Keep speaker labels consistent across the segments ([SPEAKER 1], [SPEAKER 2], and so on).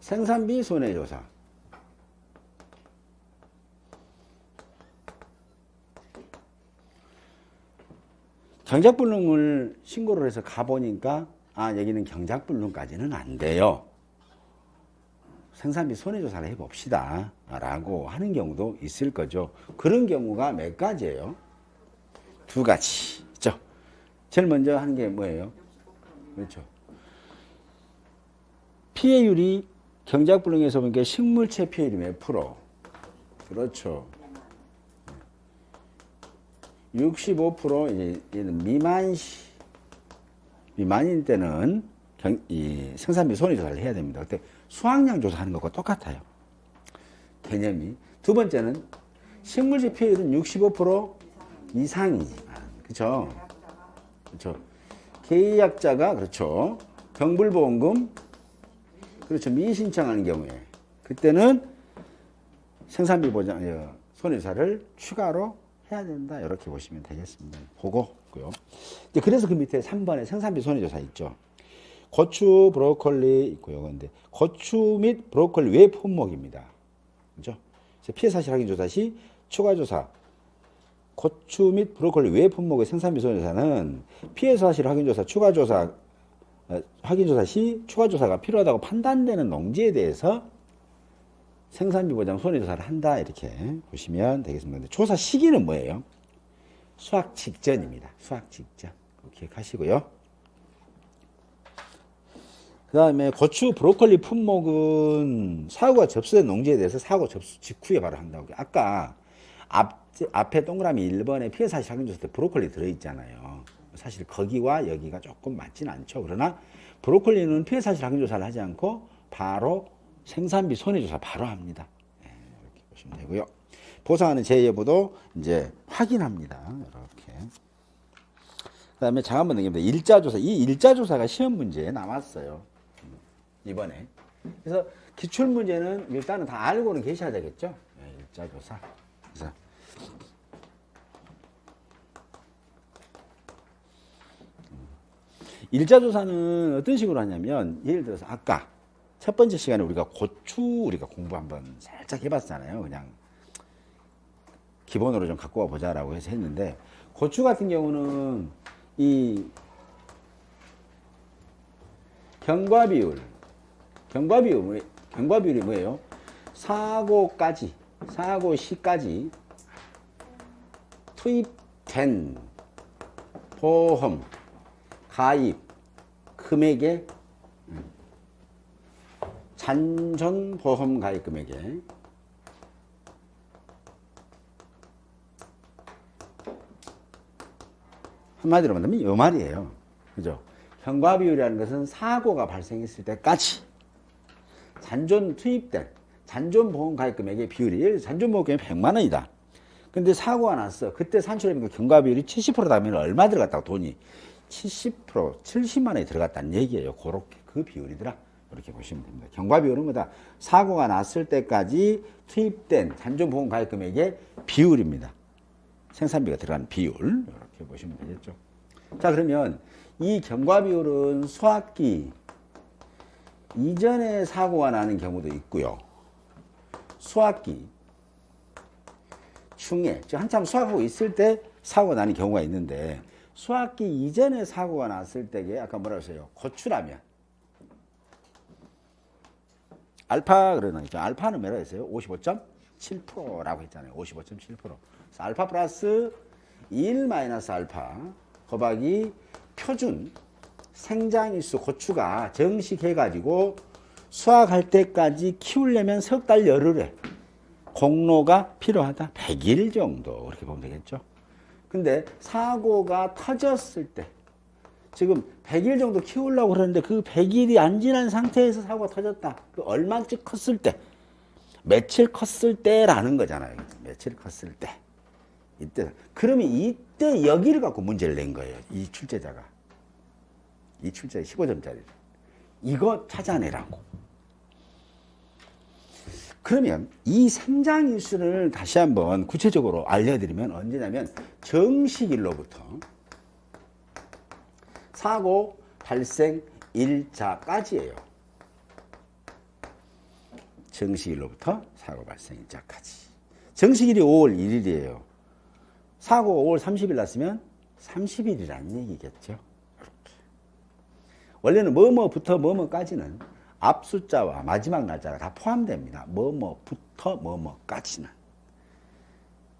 [SPEAKER 1] 생산비 손해조사. 경작불능을 신고를 해서 가보니까 여기는 경작불능까지는 안 돼요. 생산비 손해조사를 해봅시다 라고 하는 경우도 있을 거죠. 그런 경우가 몇 가지예요? 두 가지 있죠. 제일 먼저 하는 게 뭐예요? 그렇죠. 피해율이 경작불능에서 보니까 식물체 피해율이 몇 프로? 그렇죠. 65% 이제 얘는 미만인 때는 이 생산비 손해조사를 해야 됩니다. 그때 수확량 조사하는 것과 똑같아요. 개념이. 두 번째는 식물체 피해율은 65% 이상이지만, 그렇죠? 그렇죠. 계약자가 그렇죠. 경불보험금, 그렇죠. 미신청하는 경우에 그때는 생산비 보장 손해조사를 추가로 해야 된다. 이렇게 보시면 되겠습니다. 그거고요. 그래서 그 밑에 3번에 생산비 손해조사 있죠. 고추, 브로콜리 있고요. 근데 고추 및 브로콜리 외 품목입니다. 그죠? 피해 사실 확인 조사 시 추가 조사. 고추 및 브로콜리 외 품목의 생산비 손해조사는 피해 사실 확인 조사, 확인 조사 시 추가 조사가 필요하다고 판단되는 농지에 대해서 생산비 보장 손해조사를 한다. 이렇게 보시면 되겠습니다. 근데 조사 시기는 뭐예요? 수확 직전입니다. 수확 직전. 기억하시고요. 그 다음에 고추, 브로콜리 품목은 사고가 접수된 농지에 대해서 사고 접수 직후에 바로 한다고. 아까 앞에 동그라미 1번에 피해 사실 확인 조사 때 브로콜리 들어있잖아요. 사실 거기와 여기가 조금 맞지는 않죠. 그러나 브로콜리는 피해 사실 확인 조사를 하지 않고 바로 생산비 손해조사 바로 합니다. 이렇게 보시면 되고요. 보상하는 제 여부도 이제 확인합니다. 이렇게. 그 다음에 장한번 등기입니다. 일자조사. 이 일자조사가 시험 문제에 남았어요. 이번에. 그래서 기출문제는 일단은 다 알고는 계셔야 되겠죠. 일자조사. 그래서 일자조사는 어떤 식으로 하냐면, 예를 들어서 아까 첫 번째 시간에 우리가 고추 공부 한번 살짝 해봤잖아요. 그냥 기본으로 좀 갖고 와 보자라고 해서 했는데, 고추 같은 경우는 이 경과비율이 뭐예요? 사고 시까지 투입된 보험 가입 금액의 잔존 보험 가입 금액에 한마디로 말하면 이 말이에요. 그죠? 경과비율이라는 것은 사고가 발생했을 때까지 잔존 보험 가입 금액의 비율이, 예를 들어 잔존 보험 금액이 100만 원이다. 근데 사고가 났어. 그때 산출해보니까 경과비율이 70%다 하면 얼마 들어갔다고? 돈이 70%, 70만 원이 들어갔다는 얘기예요. 그렇게 그 비율이더라. 이렇게 보시면 됩니다. 경과비율은 뭐다? 사고가 났을 때까지 투입된 잔존보험 가입 금액의 비율입니다. 생산비가 들어가는 비율. 이렇게 보시면 되겠죠. 자, 그러면 이 경과비율은 수확기 이전에 사고가 나는 경우도 있고요. 수확기 중에, 즉 한참 수확하고 있을 때 사고가 나는 경우가 있는데, 수확기 이전에 사고가 났을 때에 아까 뭐라고 했어요? 고추라면 알파 그러니까 알파는 뭐라고 했어요? 55.7%라고 했잖아요. 55.7%. 그래서 알파 플러스 1 마이너스 알파 곱하기 표준 생장일수 고추가 정식해가지고 수확할 때까지 키우려면 석 달 열흘에 공로가 필요하다. 100일 정도 그렇게 보면 되겠죠. 근데 사고가 터졌을 때, 지금 100일 정도 키우려고 그러는데 그 100일이 안 지난 상태에서 사고가 터졌다. 그 얼마쯤 컸을 때, 며칠 컸을 때라는 거잖아요. 며칠 컸을 때. 이때. 그러면 이때 여기를 갖고 문제를 낸 거예요. 이 출제자가. 이 출제자 15점짜리. 이거 찾아내라고. 그러면 이 생장일수를 다시 한번 구체적으로 알려드리면 언제냐면 정식일로부터 사고 발생 일자까지예요. 정식일로부터 사고 발생일자까지. 정식일이 5월 1일이에요. 사고 5월 30일 났으면 30일이라는 얘기겠죠. 이렇게. 원래는 뭐뭐부터 뭐뭐까지는 앞 숫자와 마지막 날짜가 다 포함됩니다. 뭐뭐부터 뭐뭐까지는.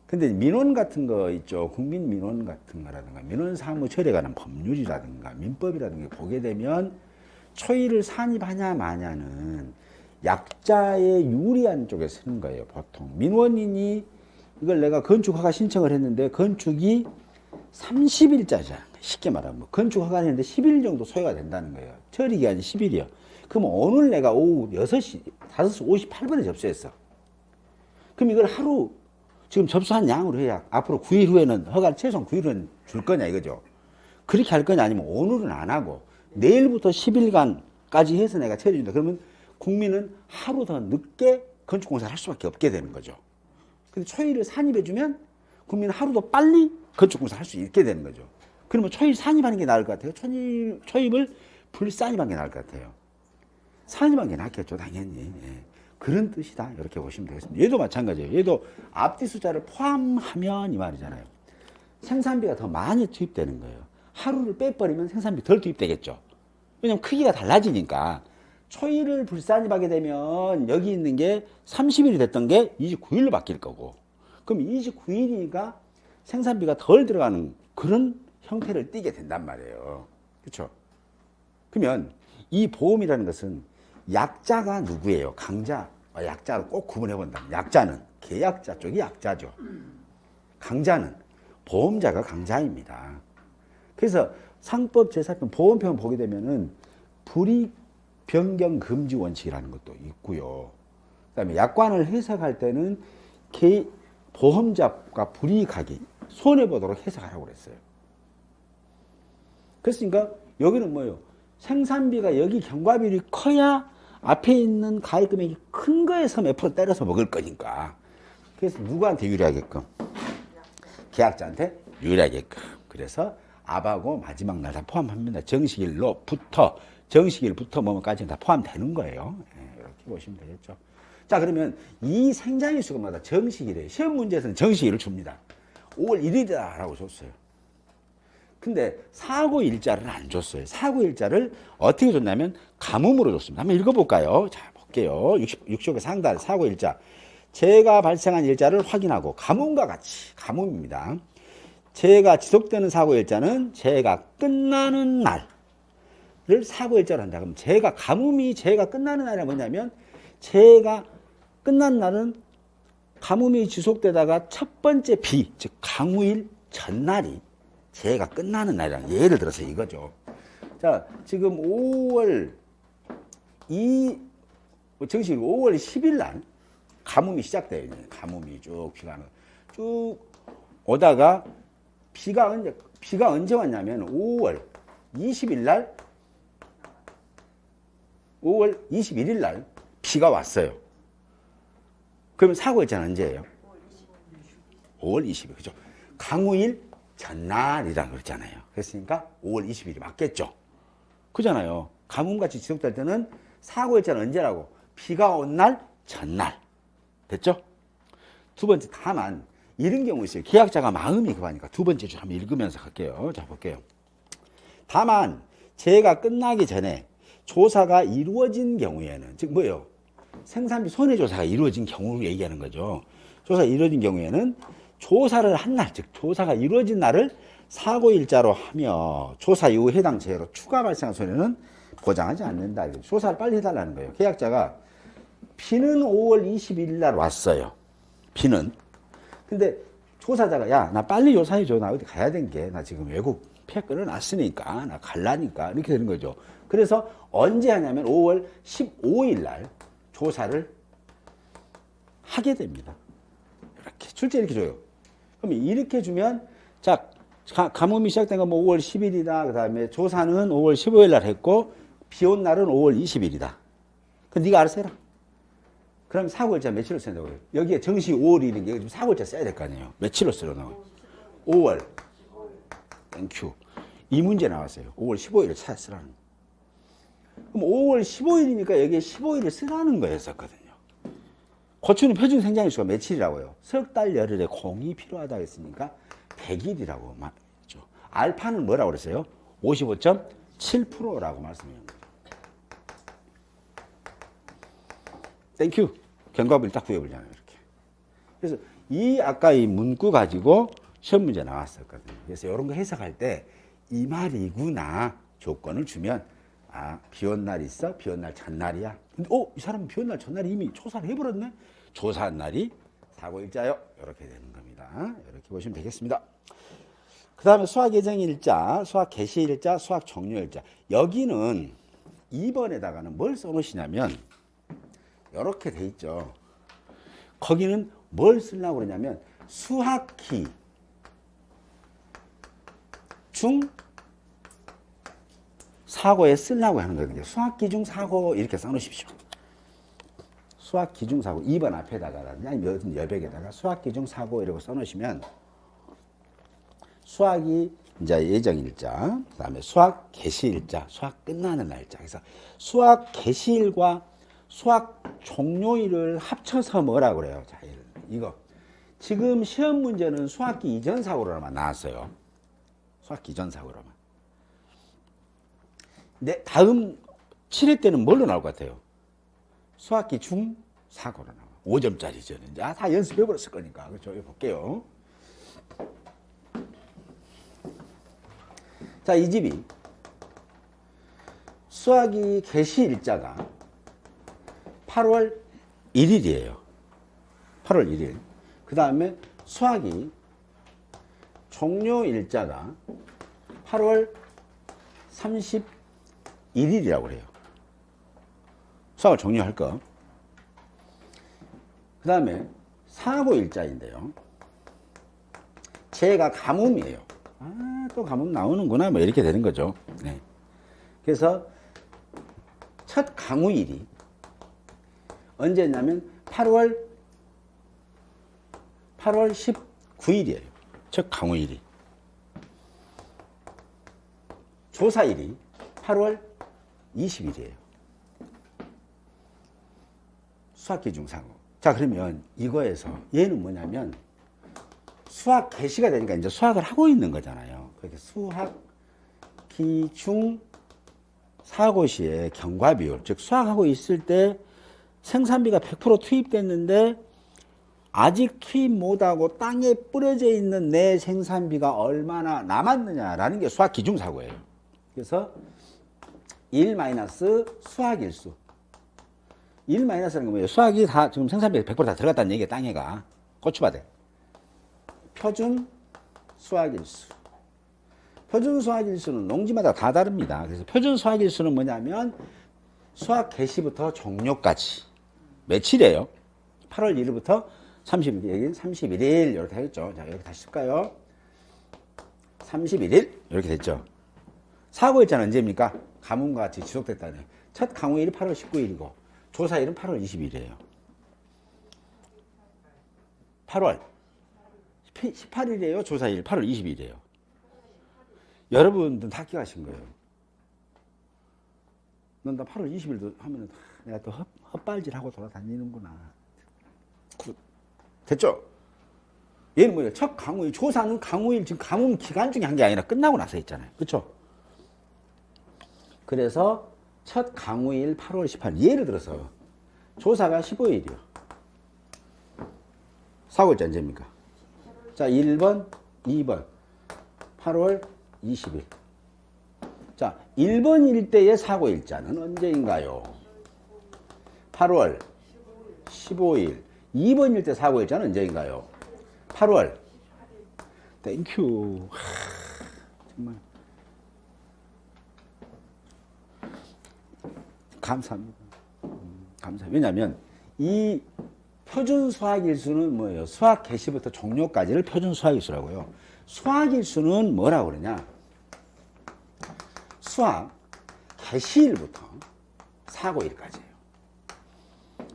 [SPEAKER 1] 근데 민원 같은 거 있죠. 국민 민원 같은 거라든가 민원 사무 처리에 관한 법률이라든가 민법이라든가 보게 되면 초일을 산입하냐 마냐는 약자에 유리한 쪽에 쓰는 거예요. 보통 민원인이 이걸 내가 건축 허가 신청을 했는데 건축이 30일자잖아. 쉽게 말하면 뭐 건축 허가를 했는데 10일 정도 소요가 된다는 거예요. 처리 기간이 10일이요. 그럼 오늘 내가 오후 6시 5시 58분에 접수했어. 그럼 이걸 하루 지금 접수한 양으로 해야 앞으로 9일 후에는 허가를 최소한 9일 후에는 줄 거냐 이거죠. 그렇게 할 거냐 아니면 오늘은 안 하고 내일부터 10일간까지 해서 내가 처리해준다. 그러면 국민은 하루 더 늦게 건축공사를 할 수밖에 없게 되는 거죠. 근데 초일을 산입해주면 국민은 하루 더 빨리 건축공사를 할 수 있게 되는 거죠. 그러면 초일 산입하는 게 나을 것 같아요. 초입을 불산입하는 게 나을 것 같아요. 산입하는 게 낫겠죠, 당연히. 예. 그런 뜻이다. 이렇게 보시면 되겠습니다. 얘도 마찬가지예요. 얘도 앞뒤 숫자를 포함하면 이 말이잖아요. 생산비가 더 많이 투입되는 거예요. 하루를 빼버리면 생산비 덜 투입되겠죠. 왜냐면 크기가 달라지니까. 초일을 불산입하게 되면 여기 있는 게 30일이 됐던 게 29일로 바뀔 거고. 그럼 29일이니까 생산비가 덜 들어가는 그런 형태를 띠게 된단 말이에요. 그렇죠? 그러면 이 보험이라는 것은 약자가 누구예요? 강자, 약자로 꼭 구분해 본다. 약자는 계약자 쪽이 약자죠. 강자는 보험자가 강자입니다. 그래서 상법 제4편 보험편 보게 되면은 불이익 변경 금지 원칙이라는 것도 있고요. 그다음에 약관을 해석할 때는 보험자가 불이익하기 손해 보도록 해석하라고 그랬어요. 그랬으니까 여기는 뭐예요? 생산비가 여기 경과비율이 커야 앞에 있는 가입 금액이 큰 거에서 몇 프로 때려서 먹을 거니까. 그래서 누구한테 유리하게끔? 계약자한테 유리하게끔. 그래서 앞하고 마지막 날 다 포함합니다. 정식일로부터 뭐까지는 다 포함되는 거예요. 네, 이렇게 보시면 되겠죠. 자, 그러면 이 생장일수마다 정식일이에요. 시험 문제에서는 정식일을 줍니다. 5월 1일이다라고 줬어요. 근데 사고일자를 안 줬어요. 사고일자를 어떻게 줬냐면 가뭄으로 줬습니다. 한번 읽어볼까요? 자, 볼게요. 60조 상단 사고일자. 재해가 발생한 일자를 확인하고 가뭄과 같이 가뭄입니다. 재해가 지속되는 사고일자는 재해가 끝나는 날을 사고일자로 한다. 그럼 가뭄이 재해가 끝나는 날이 뭐냐면 재해가 끝난 날은 가뭄이 지속되다가 첫 번째 비, 즉 강우일 전날이 재해가 끝나는 날이랑 예를 들어서 이거죠. 자, 지금 5월 정식 5월 10일 날 가뭄이 시작돼요. 가뭄이 쭉 쭉 오다가 비가 언제 왔냐면 5월 20일 날 5월 21일 날 비가 왔어요. 그러면 사고일자는 언제예요? 5월 20일. 그죠? 강우일 전날이라고 그랬잖아요. 그랬으니까 5월 20일이 맞겠죠. 그잖아요. 가뭄같이 지속될 때는 사고일자는 언제라고? 비가 온 날 전날. 됐죠? 두 번째, 다만 이런 경우 있어요. 계약자가 마음이 급하니까 두 번째 줄 한번 읽으면서 갈게요. 자, 볼게요. 다만 재해가 끝나기 전에 조사가 이루어진 경우에는, 즉 뭐예요? 생산비 손해조사가 이루어진 경우를 얘기하는 거죠. 조사가 이루어진 경우에는 조사를 한 날, 즉 조사가 이루어진 날을 사고일자로 하며 조사 이후 해당 재해로 추가 발생한 손해는 보장하지 않는다. 조사를 빨리 해달라는 거예요. 계약자가 비는 5월 21일 날 왔어요. 비는. 근데 조사자가 야, 나 빨리 조사해줘. 나 어디 가야 된 게, 나 지금 외국 폐 끊어놨으니까, 나 갈라니까. 이렇게 되는 거죠. 그래서 언제 하냐면 5월 15일 날 조사를 하게 됩니다. 이렇게 출제 이렇게 줘요. 그럼 이렇게 주면 자, 가뭄이 시작된 건 뭐 5월 10일이다. 그다음에 조사는 5월 15일 날 했고 비 온 날은 5월 20일이다. 그럼 네가 알아서 해라. 그럼 사고일자 며칠로 쓴다고 해요? 여기에 정시 5월이는 게 사고일자 써야 될 거 아니에요. 며칠로 쓰려나? 5월. 땡큐. 이 문제 나왔어요. 5월 15일을 쓰라는. 그럼 5월 15일이니까 여기에 15일을 쓰라는 거였었거든요. 고추는 표준 생장일수가 며칠이라고요? 석 달 열흘에 공이 필요하다고 했으니까 100일이라고 말했죠. 알파는 뭐라고 그랬어요? 55.7%라고 말씀해요. 땡큐. 경과를 딱 구해보잖아요. 이렇게. 그래서 이 아까 이 문구 가지고 시험 문제 나왔었거든요. 그래서 이런 거 해석할 때 이 말이구나 조건을 주면 아, 비 온 날 있어? 비 온 날 전날이야? 근데 이 사람은 비 온 날 전날이 이미 조사를 해버렸네? 조사한 날이 사고일자요. 이렇게 되는 겁니다. 이렇게 보시면 되겠습니다. 그 다음에 수학 예정일자, 수학 개시일자, 수학 종료일자. 여기는 2번에다가는 뭘 써놓으시냐면 이렇게 돼 있죠. 거기는 뭘 쓰려고 그러냐면 수학기 중 사고에 쓰려고 하는 거거든요. 수학기 중 사고 이렇게 써놓으십시오. 수학기 중 사고 2번 앞에다가 아니면 여백에다가 수학기 중 사고 이러고 써놓으시면 수학이 이제 예정일자, 그 다음에 수학 개시일자, 수학 끝나는 날짜. 그래서 수학 개시일과 수학 종료일을 합쳐서 뭐라 그래요? 자, 이거. 지금 시험 문제는 수학기 이전 사고로만 나왔어요. 수학기 이전 사고로만. 근데 다음 7회 때는 뭘로 나올 것 같아요? 수학기 중 사고로 나와. 5점짜리죠. 이제 다 연습해버렸을 거니까. 그렇죠? 이거 볼게요. 자, 이 집이 수학이 개시일자가 8월 1일이에요. 8월 1일. 그 다음에 수학이 종료일자가 8월 31일이라고 해요. 수학을 종료할 거. 그 다음에 사고일자인데요. 제가 가뭄이에요. 아, 또 가뭄 나오는구나. 뭐 이렇게 되는 거죠. 네. 그래서 첫 강우일이 언제냐면 8월 19일이에요. 첫 강우일이. 조사일이 8월 20일이에요. 수학기 중 사고. 자, 그러면 이거에서 얘는 뭐냐면 수학 개시가 되니까 이제 수학을 하고 있는 거잖아요. 그렇게 수학기 중 사고 시에 경과 비율, 즉 수학하고 있을 때 생산비가 100% 투입됐는데 아직 투입 못하고 땅에 뿌려져 있는 내 생산비가 얼마나 남았느냐라는 게 수학 기중 사고예요. 그래서 1 마이너스 수학일수. 1 마이너스라는 건 뭐예요? 수학이 다 지금 생산비가 100% 다 들어갔다는 얘기예요. 땅에가. 고추밭에. 표준 수학일수. 표준 수학일수는 농지마다 다 다릅니다. 그래서 표준 수학일수는 뭐냐면 수학 개시부터 종료까지 며칠이에요? 8월 1일부터 30일, 여기는 31일 이렇게 하겠죠. 자, 여기 다시 쓸까요? 31일 이렇게 됐죠. 사고일자는 언제입니까? 가뭄과 같이 지속됐다네. 첫 강우일이 8월 19일이고 조사일은 8월 20일이에요. 8월 18일이에요. 조사일 8월 20일이에요. 여러분들은 다 기억하신 거예요. 넌 나 8월 20일도 하면은 내가 또 헛발질하고 돌아다니는구나. 됐죠? 얘는 뭐예요? 첫 강우일, 조사는 강우일, 지금 가뭄 기간 중에 한 게 아니라 끝나고 나서 했잖아요. 그렇죠? 그래서 첫 강우일 8월 18일. 예를 들어서 조사가 15일이요. 사고일자 언제입니까? 자, 1번, 2번. 8월 20일. 자, 1번일 때의 사고일자는 언제인가요? 8월 15일. 2번일 때 사고일자는 언제인가요? 8월. 땡큐. 정말. 감사합니다. 감사합니다. 왜냐하면 이 표준 수학일수는 뭐예요? 수학 개시부터 종료까지를 표준 수학일수라고요. 수학일수는 뭐라고 그러냐? 수학 개시일부터 사고일까지예요.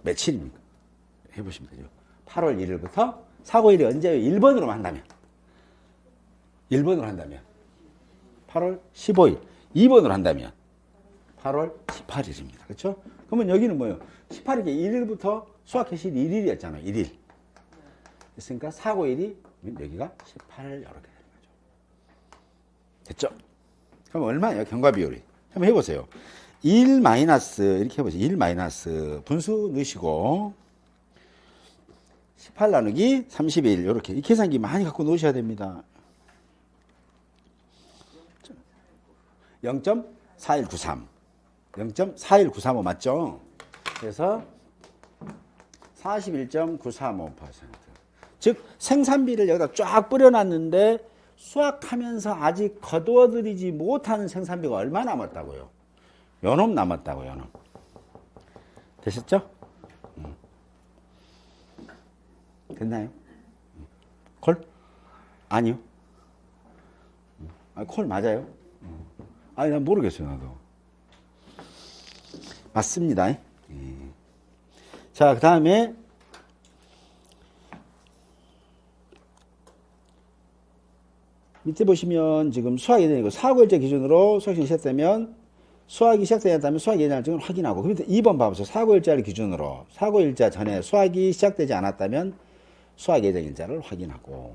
[SPEAKER 1] 며칠입니까? 해보시면 되죠. 8월 1일부터 사고일이 언제예요? 1번으로 한다면 1번으로 한다면 8월 15일 2번으로 한다면 8월 18일입니다. 그렇죠? 그러면 여기는 뭐예요? 18일에 1일부터 수학해실이 1일이었잖아요. 1일. 그러니까 4, 9, 1이 여기가 18 이렇게 되는 거죠. 됐죠? 그럼 얼마예요? 경과 비율이. 한번 해보세요. 1 마이너스 이렇게 해보세요. 1 마이너스 분수 넣으시고 18 나누기 31 이렇게 이 계산기 많이 갖고 놓으셔야 됩니다. 0.4193 0.41935 맞죠? 그래서 41.935%. 즉 생산비를 여기다 쫙 뿌려놨는데 수확하면서 아직 거두어들이지 못하는 생산비가 얼마 남았다고요? 요놈 남았다고 요놈. 되셨죠? 됐나요? 콜? 아니요. 콜 맞아요? 아니 난 모르겠어요 나도. 맞습니다. 자, 그 다음에 밑에 보시면 지금 수학 예정이고 4월째 기준으로 수학이 시작되면 수학이 시작되었다면 수학 예정일증을 확인하고 그 밑에 2번 봐보세요. 4월자를 기준으로 4월자 전에 수학이 시작되지 않았다면 수학 예정일자를 확인하고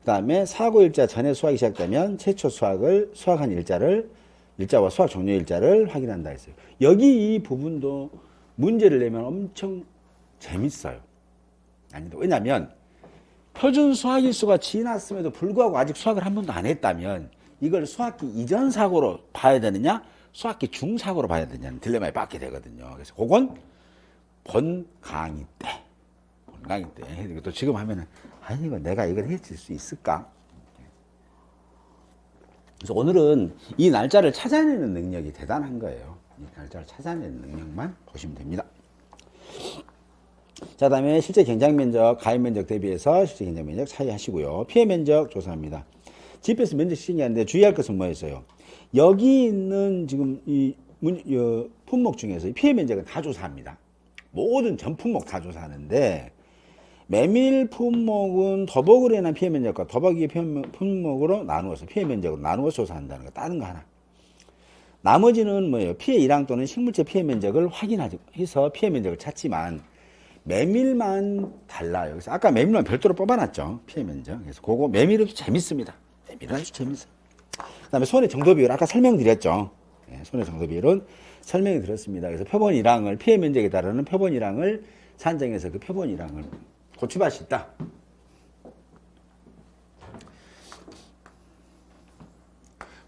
[SPEAKER 1] 그 다음에 4월자 전에 수학이 시작되면 최초 수학한 일자와 수학 종료 일자를 확인한다 했어요. 여기 이 부분도 문제를 내면 엄청 재밌어요. 아니다. 왜냐하면 표준 수학일수가 지났음에도 불구하고 아직 수학을 한 번도 안 했다면 이걸 수학기 이전 사고로 봐야 되느냐 수학기 중 사고로 봐야 되냐는 딜레마에 빠지게 되거든요. 그래서 그건 본 강의 때 또 지금 하면은 아니 이거 내가 이걸 해줄 수 있을까? 그래서 오늘은 이 날짜를 찾아내는 능력이 대단한 거예요. 이 날짜를 찾아내는 능력만 보시면 됩니다. 자, 다음에 실제 경작 면적, 가입 면적 대비해서 실제 경작 면적 차이 하시고요. 피해 면적 조사합니다. GPS 면적 시행하는데 주의할 것은 뭐였어요? 여기 있는 지금 이 품목 중에서 피해 면적은 다 조사합니다. 모든 전 품목 다 조사하는데 메밀 품목은 더벅으로 인한 피해 면적과 더벅이 품목으로 나누어서 피해 면적으로 나누어서 조사한다는 거. 다른 거 하나. 나머지는 뭐예요? 피해 일항 또는 식물체 피해 면적을 확인해서 피해 면적을 찾지만 메밀만 달라요. 그래서 아까 메밀만 별도로 뽑아놨죠. 피해 면적. 그래서 그거 메밀은 재밌습니다. 메밀은 아주 재밌어요. 그 다음에 손해 정도 비율 아까 설명드렸죠. 네, 손해 정도 비율은 설명이 드렸습니다. 그래서 표본 일항을 피해 면적에 따르는 표본 일항을 산정해서 그 표본 일항을 고추밭이 있다.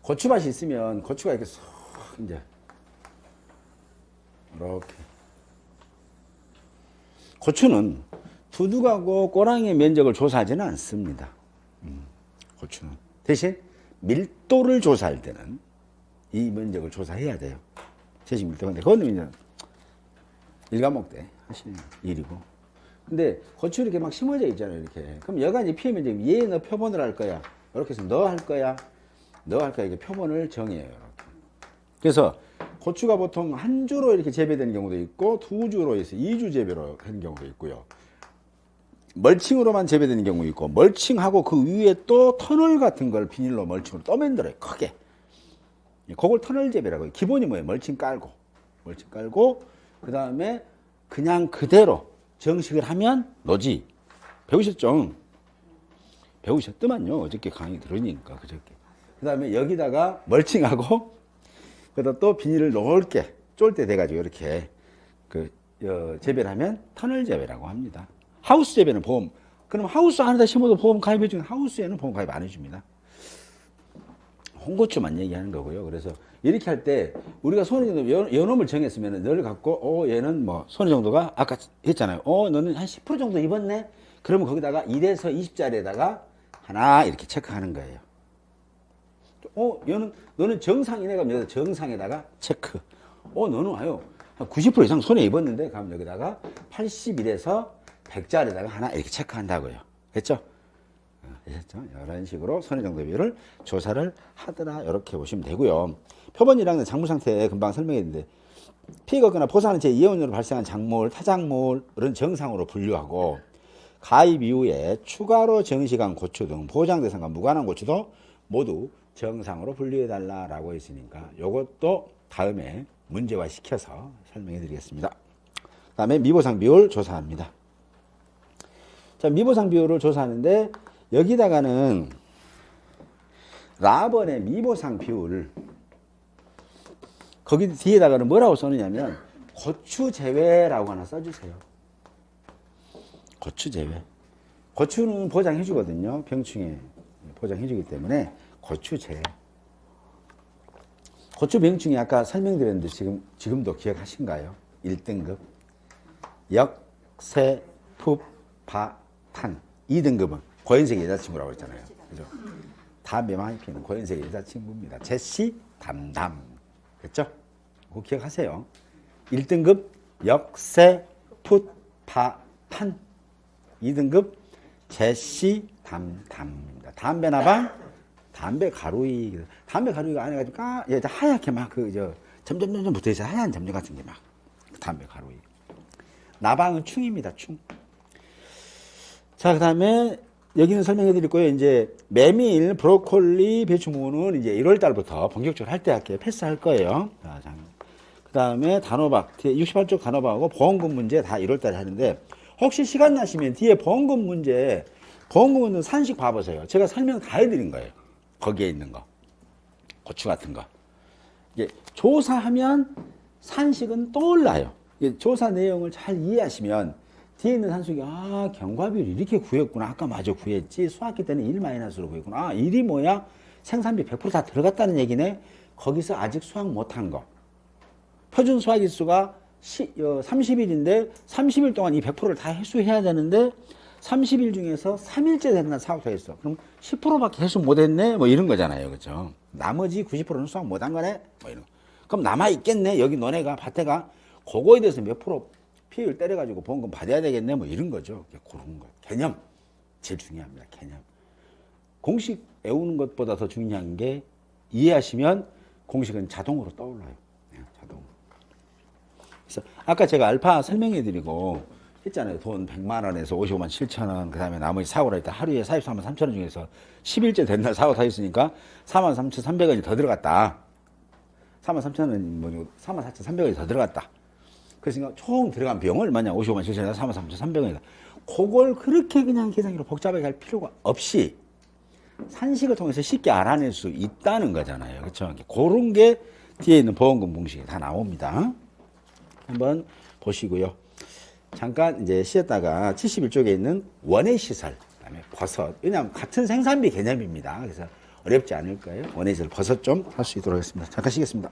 [SPEAKER 1] 고추밭이 있으면 고추가 이렇게 쏙 이제 이렇게 고추는 두둑하고 꼬랑이의 면적을 조사하지는 않습니다. 고추는 대신 밀도를 조사할 때는 이 면적을 조사해야 돼요. 채식 밀도. 근데 그거는 이제 일과목 때 하시는 일이고. 근데 고추 이렇게 막 심어져 있잖아요. 이렇게. 그럼 여가 이제 피해 면적 얘 너 표본을 할 거야. 이렇게 해서 너 할 거야. 너 할 거야. 이게 표본을 정해요. 이렇게. 그래서 고추가 보통 한 주로 이렇게 재배되는 경우도 있고 두 주로 해서 2주 재배로 하는 경우도 있고요. 멀칭으로만 재배되는 경우 있고 멀칭하고 그 위에 또 터널 같은 걸 비닐로 멀칭으로 또 만들어요. 크게. 그걸 터널 재배라고 해요. 기본이 뭐예요? 멀칭 깔고 그 다음에 그냥 그대로 정식을 하면 노지. 배우셨죠? 배우셨더만요. 어저께 강의 들으니까 그저께. 그 다음에 여기다가 멀칭하고 그다음 또 비닐을 넓게 쫄 때 돼가지고 이렇게 재배를 하면 터널 재배라고 합니다. 하우스 재배는 보험. 그럼 하우스 안에다 심어도 보험 가입해 주는 하우스에는 보험 가입 안 해줍니다. 홍고추만 얘기하는 거고요. 그래서 이렇게 할 때 우리가 손해 정도 연놈을 정했으면 너를 갖고 얘는 뭐 손해 정도가 아까 했잖아요. 너는 한 10% 정도 입었네. 그러면 거기다가 1에서 20짜리에다가 하나 이렇게 체크하는 거예요. 너는 정상이네. 그럼 여기다 정상에다가 체크. 너는 와요. 90% 이상 손해 입었는데, 그럼 여기다가 81에서 100짜리에다가 하나 이렇게 체크한다고요. 됐죠? 되셨죠? 이런 식으로 손해 정도 비율을 조사를 하더라. 이렇게 보시면 되고요. 표본 일항은 작물 상태 금방 설명했는데, 피해가 없거나 포사하는 제2원으로 발생한 작물, 타작물은 정상으로 분류하고, 가입 이후에 추가로 정식한 고추 등 보장 대상과 무관한 고추도 모두 정상으로 분류해달라라고 했으니까 이것도 다음에 문제화 시켜서 설명해 드리겠습니다. 다음에 미보상 비율 조사합니다. 자, 미보상 비율을 조사하는데 여기다가는 라번의 미보상 비율 거기 뒤에다가는 뭐라고 써느냐면 고추 제외라고 하나 써주세요. 고추 제외. 고추는 보장해 주거든요. 병충해 보장해 주기 때문에 고추 제외. 고추 병충해 아까 설명드렸는데 지금도 기억하신가요? 1등급 역, 세, 풋, 파, 탄. 2등급은 고현색 여자친구라고 했잖아요. 그죠? 담배 많이 피는 고현색 여자친구입니다. 제시, 담담. 그렇죠? 그거 기억하세요. 1등급 역세, 풋, 파, 탄. 2등급 제시, 담담입니다. 담배 나방, 담배 가루이. 담배 가루이가 안 해가지고 하얗게 막 점점 붙어있어. 하얀 점점 같은 게 막 담배 가루이. 나방은 충입니다. 충. 자, 그 다음에 여기는 설명해 드릴 거예요. 이제 메밀, 브로콜리, 배추, 무는 이제 1월 달부터 본격적으로 할 때 할게요. 패스할 거예요. 자, 그 다음에 단호박, 68쪽 단호박하고 보험금 문제 다 1월 달에 하는데 혹시 시간 나시면 뒤에 보험금 문제, 보험금은 산식 봐보세요. 제가 설명 다 해드린 거예요. 거기에 있는 거. 고추 같은 거. 이게 조사하면 산식은 떠올라요. 이게 조사 내용을 잘 이해하시면 뒤에 있는 산식이 경과비율 이렇게 구했구나. 아까 마저 구했지. 수학기 때는 1-로 구했구나. 1이 뭐야? 생산비 100% 다 들어갔다는 얘기네. 거기서 아직 수학 못한 거. 표준 수학일수가 30일인데 30일 동안 이 100%를 다 회수해야 되는데 30일 중에서 3일째 된다는 사고가 있어. 그럼 10%밖에 회수 못했네? 뭐 이런 거잖아요. 그죠? 나머지 90%는 수학 못한 거네? 뭐 이런 거. 그럼 남아있겠네? 여기 너네가, 밭에가. 그거에 대해서 몇 프로 피해를 때려가지고 보험금 받아야 되겠네? 뭐 이런 거죠. 그런 거. 개념. 제일 중요합니다. 개념. 공식 외우는 것보다 더 중요한 게 이해하시면 공식은 자동으로 떠올라요. 자동으로. 그래서 아까 제가 알파 설명해 드리고 했잖아요. 돈 100만 원에서 55만 7천 원, 그 다음에 나머지 사고를 했다. 하루에 44만 3천 원 중에서 10일째 된 날 사고 다 했으니까 4만 3,300원이 더 들어갔다. 4만 3천 원이 뭐죠? 4만 4,300원이 더 들어갔다. 그래서 총 들어간 비용은 얼마냐? 55만 7천 원에서 4만 3,300원이다. 그걸 그렇게 그냥 계산기로 복잡하게 할 필요가 없이 산식을 통해서 쉽게 알아낼 수 있다는 거잖아요. 그렇죠? 그런 게 뒤에 있는 보험금 공식에 다 나옵니다. 한번 보시고요. 잠깐 이제 쉬었다가 71쪽에 있는 원예 시설, 그다음에 버섯. 왜냐하면 같은 생산비 개념입니다. 그래서 어렵지 않을 거예요. 원예 시설 버섯 좀 할 수 있도록 하겠습니다. 잠깐 쉬겠습니다.